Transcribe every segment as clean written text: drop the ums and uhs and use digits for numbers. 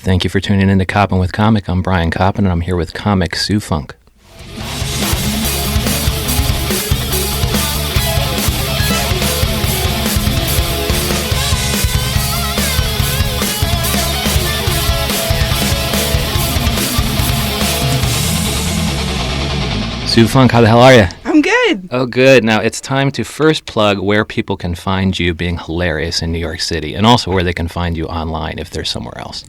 Thank you for tuning in to Koppen with Comic. I'm Brian Koppen, and I'm here with comic Sue Funke. Sue Funke, how the hell are you? I'm good. Oh, good. Now, it's time to first plug where people can find you being hilarious in New York City, and also where they can find you online if they're somewhere else.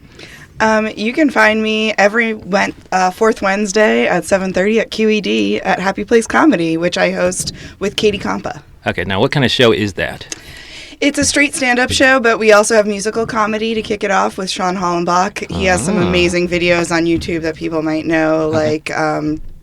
You can find me every fourth Wednesday at 7:30 at QED at Happy Place Comedy, which I host with Katie Compa. Okay, now what kind of show is that? It's a straight stand-up show, but we also have musical comedy to kick it off with Sean Hollenbach. He has some amazing videos on YouTube that people might know, like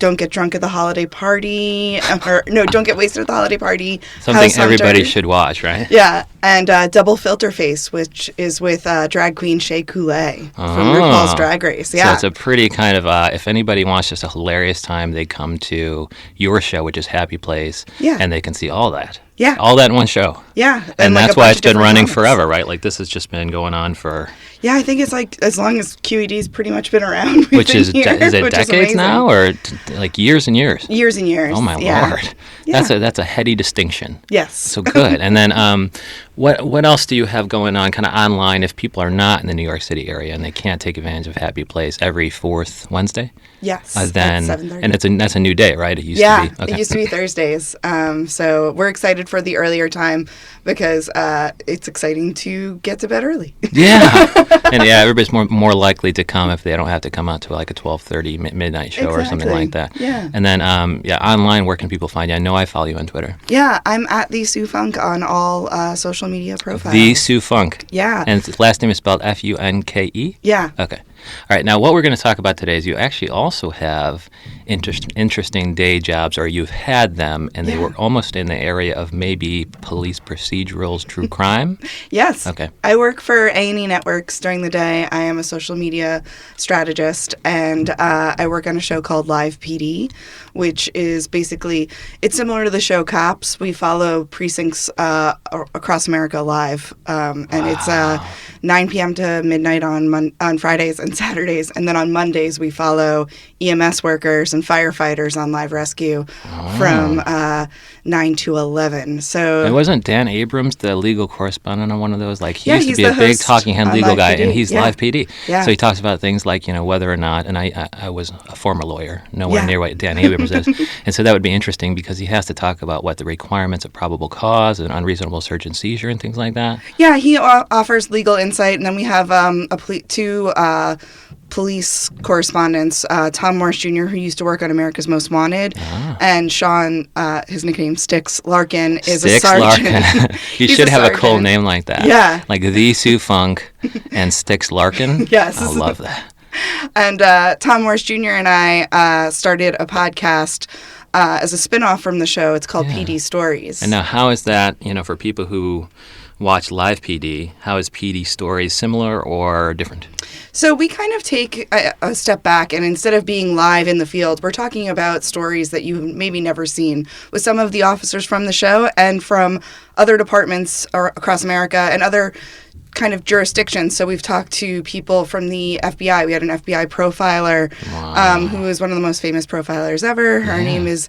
Don't Get Drunk at the Holiday Party, or no, Don't Get Wasted at the Holiday Party. Something everybody should watch, right? Yeah, and Double Filter Face, which is with drag queen Shea Coulee from RuPaul's Drag Race. Yeah. So it's a pretty kind of, if anybody wants just a hilarious time, they come to your show, which is Happy Place, and they can see all that. Yeah. All that in one show. Yeah. And like that's why it's been running forever, right? Like this has just been going on for... Yeah, I think it's like as long as QED's pretty much been around. Which is it decades now or like years and years? Years and years. Oh my Lord. Yeah. That's a heady distinction. Yes. So good. And then what else do you have going on kind of online if people are not in the New York City area and they can't take advantage of Happy Place every fourth Wednesday? Yes. Then at 7:30. And that's a new day, right? It used to be. Okay. It used to be Thursdays. So we're excited for the earlier time because it's exciting to get to bed early. Yeah. And everybody's more likely to come if they don't have to come out to like a 12:30 midnight show or something like that. Yeah. And then online, where can people find you? I know I follow you on Twitter. Yeah, I'm at the Sue Funke on all social media profiles. The Sue Funke. Yeah. And his last name is spelled Funke? Yeah. Okay. All right. Now, what we're going to talk about today is you actually also have interesting day jobs, or you've had them, and they were almost in the area of maybe police procedurals, true crime. Yes. Okay. I work for A&E Networks during the day. I am a social media strategist, and I work on a show called Live PD, which is basically, it's similar to the show Cops. We follow precincts across America live, and it's 9 p.m. to midnight on Fridays and Saturdays, and then on Mondays we follow EMS workers and firefighters on live rescue from 9 to 11. So and wasn't Dan Abrams the legal correspondent on one of those? Like he used to he's be a big host talking head on legal Live guy, PD. and he's Live PD. Yeah. So he talks about things like whether or not, and I was a former lawyer, nowhere near what Dan Abrams is, and so that would be interesting because he has to talk about what the requirements of probable cause and unreasonable search and seizure and things like that. Yeah, he offers legal insight, and then we have two police correspondents, Tom Morris Jr., who used to work on America's Most Wanted, and Sean, his nickname Sticks Larkin, is a sergeant. Larkin. You should have a cool name like that. Yeah. Like the Sue Funke and Sticks Larkin. Yes. I love that. And Tom Morris Jr. and I started a podcast as a spinoff from the show. It's called PD Stories. And now how is that, for people who watch Live PD, how is PD Stories similar or different? So we kind of take a step back, and instead of being live in the field, we're talking about stories that you've maybe never seen with some of the officers from the show and from other departments across America and other kind of jurisdictions. So we've talked to people from the FBI. We had an FBI profiler who is one of the most famous profilers ever. Her name is...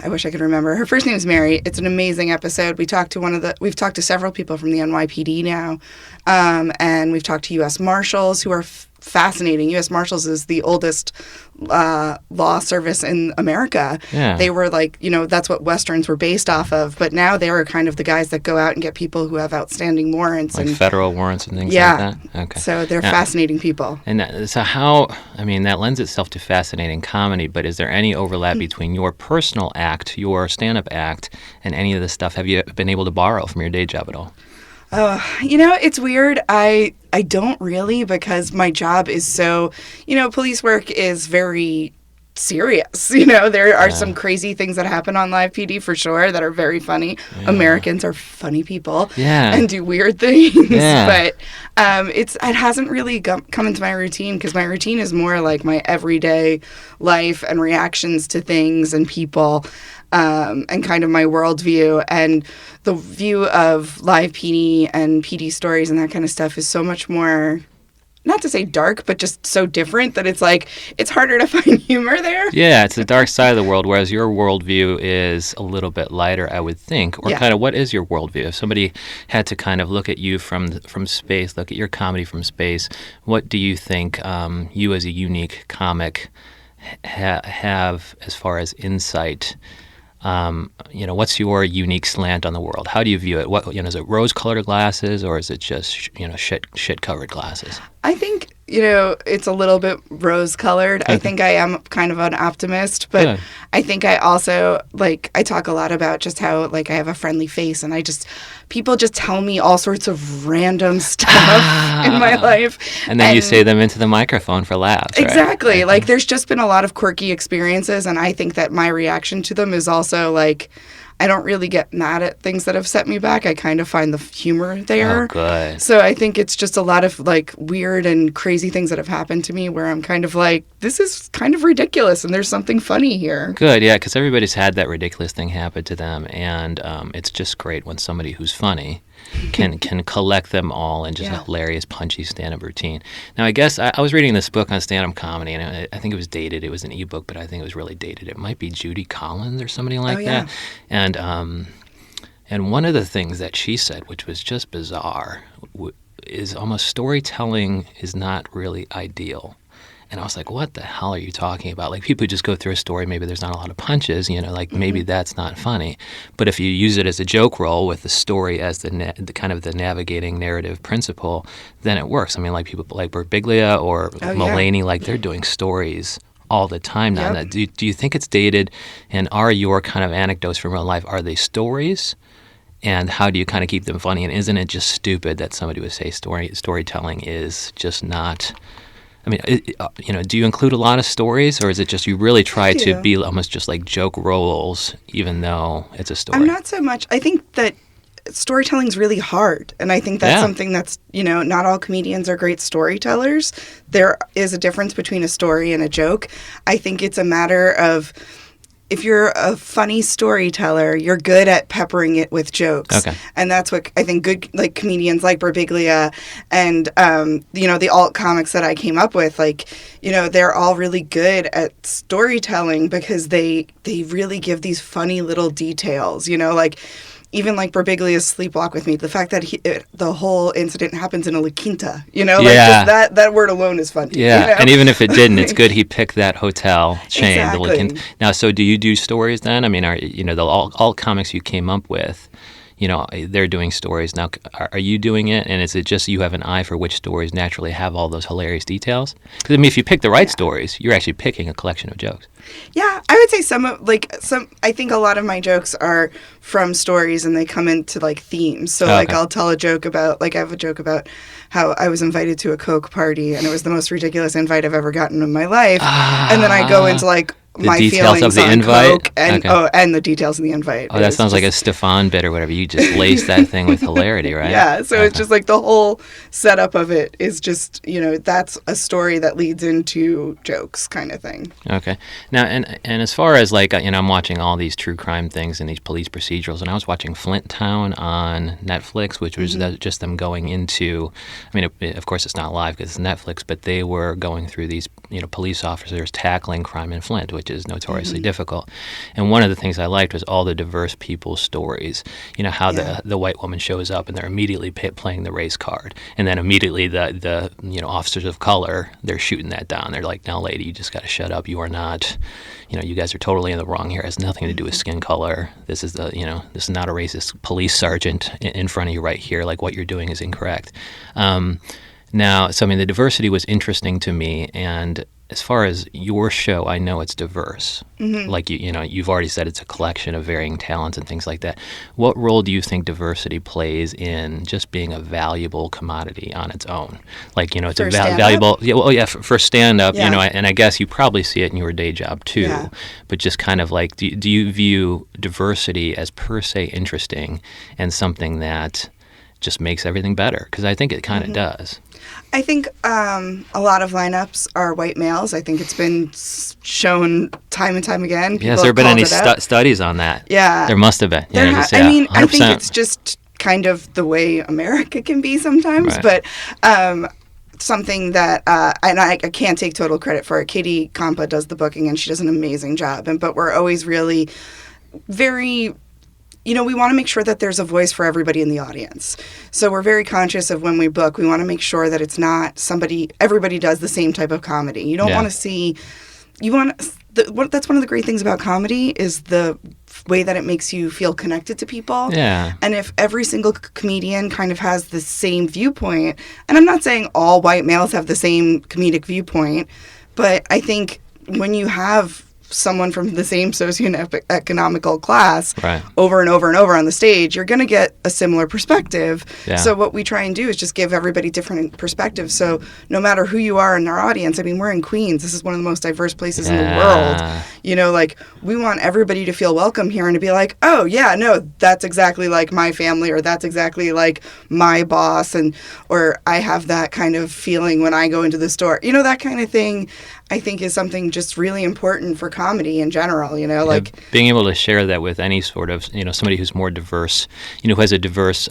I wish I could remember. Her first name is Mary. It's an amazing episode. We've talked to several people from the NYPD now, and we've talked to U.S. Marshals who are fascinating. U.S. Marshals is the oldest law service in America. Yeah. They were that's what Westerns were based off of, but now they are kind of the guys that go out and get people who have outstanding warrants. Like federal warrants and things like that? Okay. So they're fascinating people. And so that lends itself to fascinating comedy, but is there any overlap between your personal act, your stand-up act, and any of this stuff? Have you been able to borrow from your day job at all? It's weird. I don't really, because my job is so, police work is very serious. There are some crazy things that happen on Live PD for sure that are very funny. Yeah. Americans are funny people and do weird things. Yeah. But it hasn't really come into my routine, because my routine is more like my everyday life and reactions to things and people. And kind of my worldview, and the view of Live PD and PD Stories and that kind of stuff is so much more not to say dark, but just so different that it's like, it's harder to find humor there. Yeah, it's the dark side of the world, whereas your worldview is a little bit lighter, I would think. Or kind of, what is your worldview? If somebody had to kind of look at you from space, look at your comedy from space, what do you think you as a unique comic have as far as insight? What's your unique slant on the world? How do you view it? What, is it rose-colored glasses, or is it just, shit-covered glasses? I think, it's a little bit rose-colored. I think I am kind of an optimist, but I think I also, I talk a lot about just how, I have a friendly face, and people just tell me all sorts of random stuff in my life. And then you say them into the microphone for laughs, right? Exactly. There's just been a lot of quirky experiences, and I think that my reaction to them is also, I don't really get mad at things that have set me back. I kind of find the humor there. Oh, good. So I think it's just a lot of weird and crazy things that have happened to me where I'm kind of this is kind of ridiculous and there's something funny here. Good, yeah, because everybody's had that ridiculous thing happen to them, and it's just great when somebody who's funny can collect them all in just a hilarious, punchy stand-up routine. Now, I guess I was reading this book on stand-up comedy, and I think it was dated. It was an ebook, but I think it was really dated. It might be Judy Collins or somebody like that. And one of the things that she said, which was just bizarre, is almost storytelling is not really ideal. And I was like, what the hell are you talking about? People just go through a story, maybe there's not a lot of punches, maybe that's not funny. But if you use it as a joke role with the story as the kind of the navigating narrative principle, then it works. I mean, people like Birbiglia or Mulaney, they're doing stories all the time now. Yep. Do you think it's dated? And are your kind of anecdotes from real life, are they stories? And how do you kind of keep them funny? And isn't it just stupid that somebody would say storytelling is just not... I mean, do you include a lot of stories, or is it just you really try to be almost just like joke roles, even though it's a story? I'm not so much. I think that storytelling's really hard, and I think that's something that's, not all comedians are great storytellers. There is a difference between a story and a joke. I think it's a matter of, if you're a funny storyteller, you're good at peppering it with jokes. Okay. And that's what I think good comedians like Birbiglia and the alt comics that I came up with, they're all really good at storytelling because they really give these funny little details, even Birbiglia's Sleepwalk with Me, the fact that the whole incident happens in a La Quinta, just that word alone is funny. Yeah, and even if it didn't, it's good he picked that hotel chain, exactly. The La Quinta. Now, so do you do stories then? I mean, are the all comics you came up with, they're doing stories. Now, are you doing it, and is it just you have an eye for which stories naturally have all those hilarious details? Because, I mean, if you pick the right stories, you're actually picking a collection of jokes. Yeah, I would say I think a lot of my jokes are from stories and they come into themes. So I'll tell a joke about, I have a joke about how I was invited to a Coke party and it was the most ridiculous invite I've ever gotten in my life. And then I go into my feelings of the on invite? Coke and and the details of the invite. Oh, that sounds like a Stefan bit or whatever. You just lace that thing with hilarity, right? Yeah, so it's just the whole setup of it is just, that's a story that leads into jokes kind of thing. Okay. Now, and as far as I'm watching all these true crime things and these police procedurals, and I was watching Flint Town on Netflix, which was just them going into, I mean, of course it's not live because it's Netflix, but they were going through these, police officers tackling crime in Flint, which is notoriously difficult. And one of the things I liked was all the diverse people's stories. How the white woman shows up and they're immediately playing the race card, and then immediately the officers of color, they're shooting that down. They're like, "No, lady, you just got to shut up. You are not, you guys are totally in the wrong here. It has nothing to do with skin color. This is this is not a racist police sergeant in front of you right here. What you're doing is incorrect." Now, so I mean, the diversity was interesting to me, and as far as your show, I know it's diverse. Mm-hmm. You've already said it's a collection of varying talents and things like that. What role do you think diversity plays in just being a valuable commodity on its own? It's for a valuable. Yeah, well, yeah, for stand-up. Yeah. And I guess you probably see it in your day job too. Yeah. But just kind of do you view diversity as per se interesting and something that just makes everything better? Because I think it kind of does. I think a lot of lineups are white males. I think it's been shown time and time again. Has there been any studies on that? Yeah. There must have been. I think it's just kind of the way America can be sometimes. Right. But something that, and I can't take total credit for it. Katie Compa does the booking, and she does an amazing job. But we're always really very, we want to make sure that there's a voice for everybody in the audience. So we're very conscious of when we book, we want to make sure that it's not everybody does the same type of comedy. You don't want to see, that's one of the great things about comedy is the way that it makes you feel connected to people. Yeah. And if every single comedian kind of has the same viewpoint, and I'm not saying all white males have the same comedic viewpoint, but I think when you have someone from the same socioeconomical class over and over and over on the stage, you're going to get a similar perspective. Yeah. So what we try and do is just give everybody different perspectives. So no matter who you are in our audience, I mean, we're in Queens. This is one of the most diverse places in the world. Like, we want everybody to feel welcome here and to be like, oh, yeah, no, that's exactly like my family, or that's exactly like my boss, or I have that kind of feeling when I go into the store. That kind of thing, I think, is something just really important for comedy in general, being able to share that with any sort of, somebody who's more diverse, who has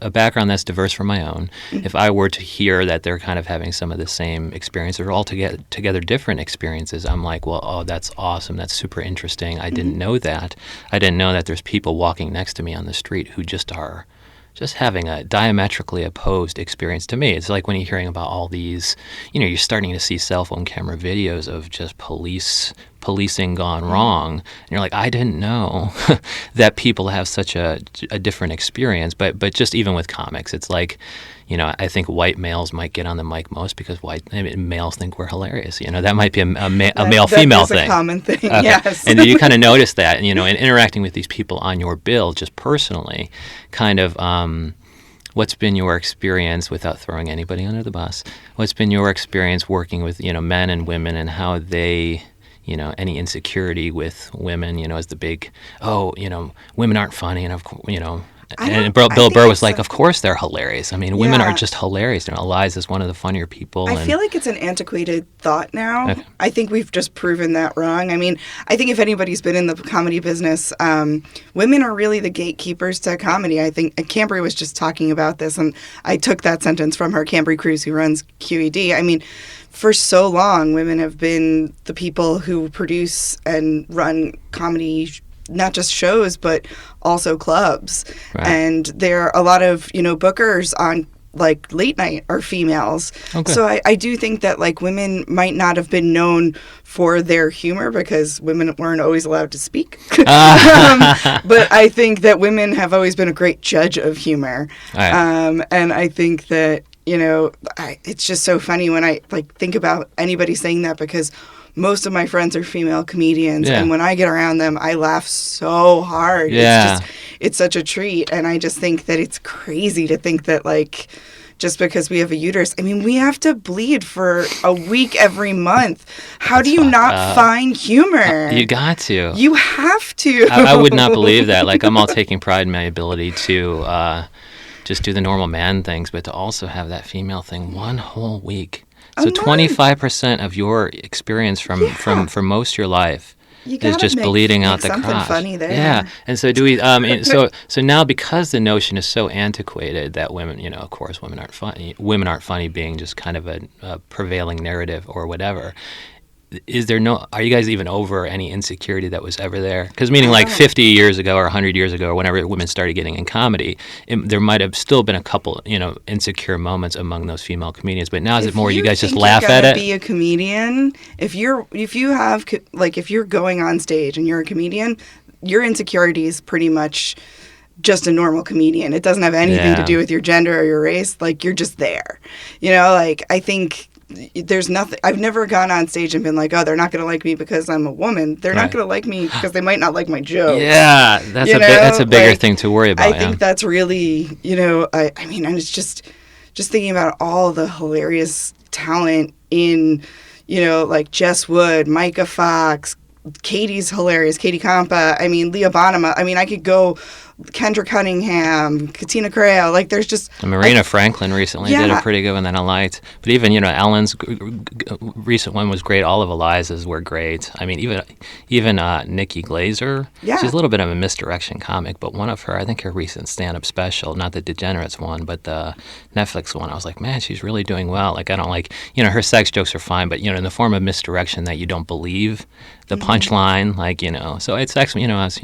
a background that's diverse from my own. Mm-hmm. If I were to hear that they're kind of having some of the same experiences or altogether different experiences, I'm like, well, oh, that's awesome. That's super interesting. I didn't know that. I didn't know that there's people walking next to me on the street who just having a diametrically opposed experience to me. It's like when you're hearing about all these, you're starting to see cell phone camera videos of just policing gone wrong. And you're like, I didn't know that people have such a different experience. But just even with comics, it's like, I think white males might get on the mic most because males think we're hilarious. That might be a male-female thing. That's a common thing, yes. And you kind of notice that, and interacting with these people on your bill just personally, kind of what's been your experience, without throwing anybody under the bus, what's been your experience working with, men and women, and how they, any insecurity with women, as the big, women aren't funny, and of course, and Bill Burr was like, of course they're hilarious. I mean, women are just hilarious. Eliza's one of the funnier people. I feel like it's an antiquated thought now. Okay. I think we've just proven that wrong. I mean, I think if anybody's been in the comedy business, women are really the gatekeepers to comedy. I think Cambry was just talking about this, and I took that sentence from her, Cambry Cruz, who runs QED. I mean, for so long, women have been the people who produce and run comedy, not just shows, but also clubs. Right. And there are a lot of, bookers on like late night are females. Okay. So I do think that like women might not have been known for their humor because women weren't always allowed to speak. But I think that women have always been a great judge of humor. Right. And I think that, it's just so funny when I like think about anybody saying that, because most of my friends are female comedians, and when I get around them, I laugh so hard. Yeah. It's such a treat, and I just think that it's crazy to think that, like, just because we have a uterus, I mean, we have to bleed for a week every month. How do you not find humor? You got to. You have to. I would not believe that. Like, I'm all taking pride in my ability to just do the normal man things, but to also have that female thing one whole week. So 25% of your experience from most of your life is just bleeding out the crotch. Funny there. Yeah, and so do we. So now, because the notion is so antiquated that women, of course, women aren't funny. Women aren't funny being just kind of a prevailing narrative or whatever. Are you guys even over any insecurity that was ever there? Because meaning like 50 years ago or 100 years ago or whenever women started getting in comedy, there might have still been a couple, insecure moments among those female comedians. But now is it more you guys just laugh at it? Be a comedian. If you're going on stage and you're a comedian, your insecurity is pretty much just a normal comedian. It doesn't have anything to do with your gender or your race. Like, you're just there. I think there's nothing. I've never gone on stage and been like, oh, they're not going to like me because I'm a woman. They're not going to like me because they might not like my joke. Yeah, that's a bigger thing to worry about. I think that's really, I mean, and it's just thinking about all the hilarious talent in, like Jess Wood, Micah Fox, Katie's hilarious, Katie Compa. I mean, Leah Bonham. I mean, I could go Kendra Cunningham, Katina Correa. Like, there's just And Marina Franklin recently did a pretty good one that I liked. But even, Ellen's recent one was great. All of Eliza's were great. I mean, even Nikki Glazer. Yeah. She's a little bit of a misdirection comic, but one of her, I think her recent stand-up special, not the Degenerates one, but the Netflix one, I was like, man, she's really doing well. Like, I don't like, her sex jokes are fine, but, in the form of misdirection that you don't believe the punchline, like, so I had sex, I was,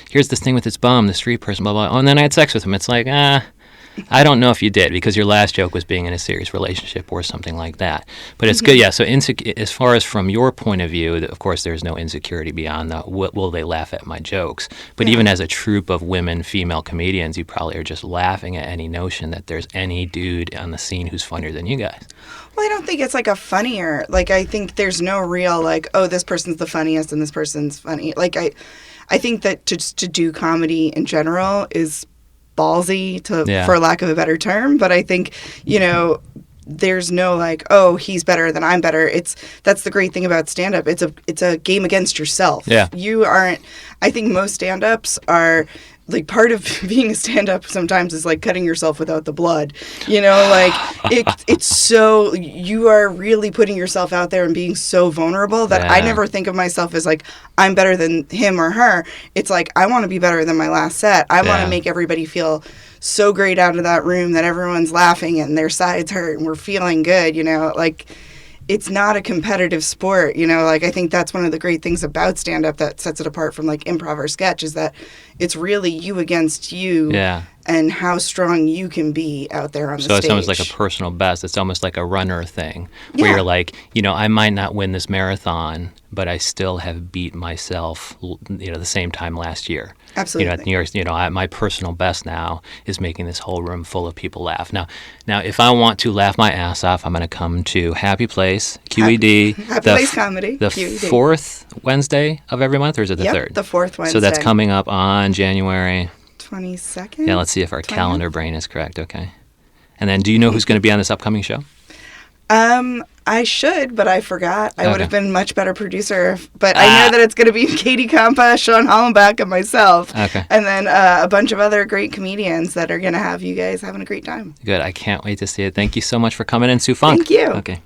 here's this thing with this bum, the street person, blah, blah. Oh, and then I had sex with him. It's like, I don't know if you did, because your last joke was being in a serious relationship or something like that. But it's good, yeah. So as far as from your point of view, of course, there's no insecurity beyond the, will they laugh at my jokes? But even as a troupe of women, female comedians, you probably are just laughing at any notion that there's any dude on the scene who's funnier than you guys. Well, I don't think it's like a funnier. Like, I think there's no real, like, oh, this person's the funniest and this person's funny. Like, I think that to do comedy in general is ballsy, for lack of a better term. But I think, there's no like, oh, he's better than I'm better. That's the great thing about stand-up. It's a game against yourself. Yeah. You aren't. I think most stand-ups are. Like, part of being a stand-up sometimes is like cutting yourself without the blood, like it's so, you are really putting yourself out there and being so vulnerable that I never think of myself as like, I'm better than him or her. It's like, I want to be better than my last set. I want to make everybody feel so great out of that room that everyone's laughing and their sides hurt and we're feeling good, like, it's not a competitive sport, like, I think that's one of the great things about stand-up that sets it apart from like improv or sketch is that it's really you against you and how strong you can be out there on the stage. So it's almost like a personal best. It's almost like a runner thing where you're like, I might not win this marathon, but I still have beat myself, the same time last year. Absolutely. At New York, my personal best now is making this whole room full of people laugh. Now, if I want to laugh my ass off, I'm going to come to Happy Place, QED. Happy Place Comedy. The QED. Fourth Wednesday of every month, or is it the third? The fourth Wednesday. So that's coming up on January 22nd? Yeah, let's see if our calendar brain is correct. Okay. And then do you know who's going to be on this upcoming show? I should, but I forgot. I would have been a much better producer. But I know that it's going to be Katie Kampa, Sean Hollenbach, and myself. Okay. And then a bunch of other great comedians that are going to have you guys having a great time. Good. I can't wait to see it. Thank you so much for coming in, Sue Funk. Thank you. Okay.